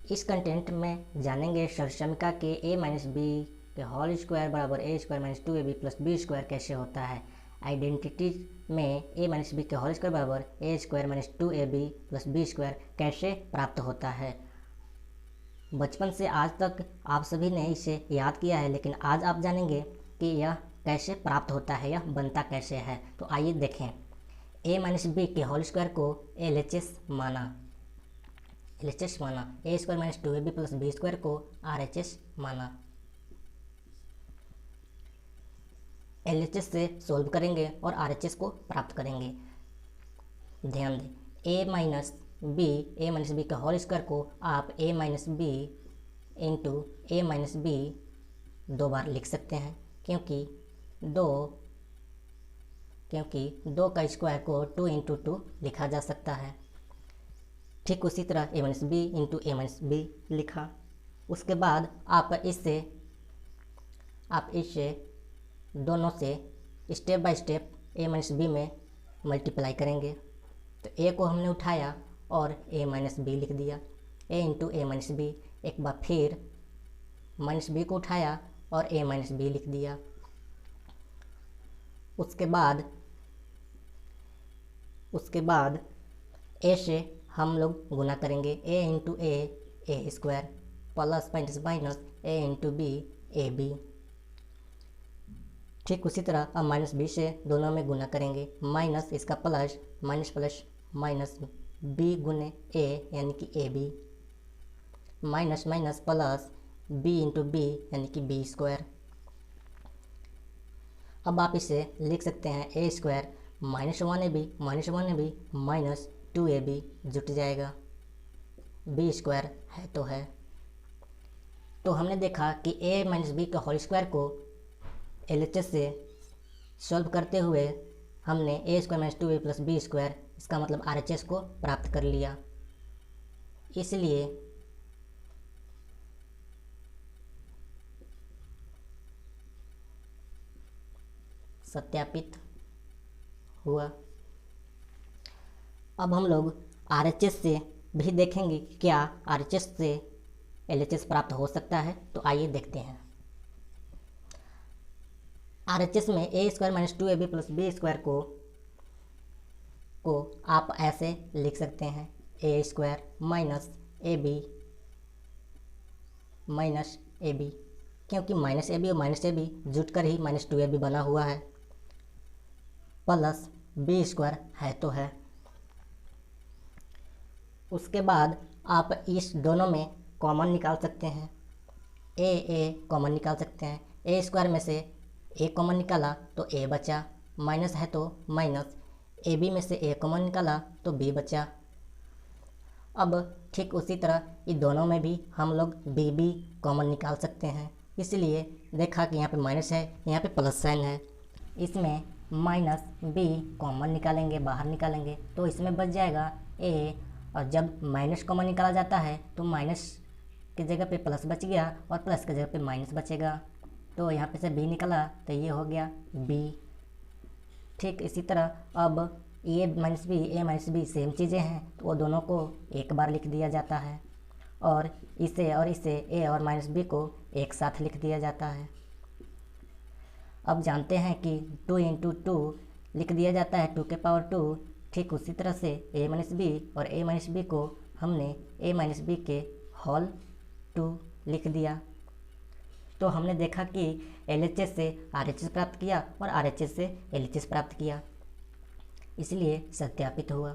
इस कंटेंट में जानेंगे सरसमीका के a माइनस बी के होल स्क्वायर बराबर a square minus 2ab plus b square कैसे होता है। आइडेंटिटीज में a माइनस बी के होल स्क्वायर बराबर a square minus 2ab plus b square कैसे प्राप्त होता है। बचपन से आज तक आप सभी ने इसे याद किया है, लेकिन आज आप जानेंगे कि यह कैसे प्राप्त होता है, यह बनता कैसे है। तो आइए देखें। a माइनस बी के होल स्क्वायर को LHS माना a square minus 2ab plus b square को RHS माना। LHS से सोल्व करेंगे और RHS को प्राप्त करेंगे। ध्यान दें, a माइनस बी का होल स्क्वायर को आप a minus b into a minus b दो बार लिख सकते हैं, क्योंकि दो का स्क्वायर को 2 इंटू 2 लिखा जा सकता है। ठीक उसी तरह a minus b into a minus b लिखा। उसके बाद आप इसे दोनों से step by step a minus b में मल्टीप्लाई करेंगे। तो a को हमने उठाया और a माइनस बी लिख दिया, a into a minus b. एक बार फिर माइनस बी को उठाया और a माइनस बी लिख दिया। उसके बाद a से हम लोग गुना करेंगे, a into a square plus minus minus a into b a b. ठीक उसी तरह अब माइनस बी से दोनों में गुना करेंगे, माइनस इसका plus minus plus minus b गुने a यानी कि a b, minus minus plus b into b यानी कि बी स्क्वायर। अब आप इसे लिख सकते हैं a square minus 1ab minus 2ab जुट जाएगा, बी स्क्वायर है तो है। तो हमने देखा कि a माइनस बी का होल स्क्वायर को LHS से सॉल्व करते हुए हमने a square minus 2ab plus b square, इसका मतलब RHS को प्राप्त कर लिया। इसलिए सत्यापित हुआ। अब हम लोग RHS से भी देखेंगे कि क्या RHS से LHS प्राप्त हो सकता है। तो आइए देखते हैं। RHS में a square minus 2ab plus b square को आप ऐसे लिख सकते हैं, a square minus a b, क्योंकि माइनस ए बी और माइनस ए बी जुट कर ही माइनस 2ab बना हुआ है, प्लस बी स्क्वायर है तो है। उसके बाद आप इस दोनों में कॉमन निकाल सकते हैं, ए कॉमन निकाल सकते हैं। a स्क्वायर में से a कॉमन निकाला तो a बचा, माइनस है तो माइनस, ए बी में से a कॉमन निकाला तो b बचा। अब ठीक उसी तरह इन दोनों में भी हम लोग b कॉमन निकाल सकते हैं। इसलिए देखा कि यहाँ पे माइनस है, यहाँ पे प्लस साइन है, इसमें माइनस b कॉमन निकालेंगे, बाहर निकालेंगे तो इसमें बच जाएगा a, और जब माइनस कॉमन निकाला जाता है तो माइनस की जगह पे प्लस बच गया और प्लस की जगह पे माइनस बचेगा, तो यहाँ पे से b निकला तो ये हो गया b। ठीक इसी तरह अब a माइनस बी सेम चीज़ें हैं, तो वो दोनों को एक बार लिख दिया जाता है और इसे a और माइनस b को एक साथ लिख दिया जाता है। अब जानते हैं कि 2 इंटू 2 लिख दिया जाता है 2 के पावर 2। ठीक उसी तरह से a माइनस बी और a माइनस बी को हमने a माइनस बी के होल 2 लिख दिया। तो हमने देखा कि LHS से RHS प्राप्त किया और RHS से LHS प्राप्त किया, इसलिए सत्यापित हुआ।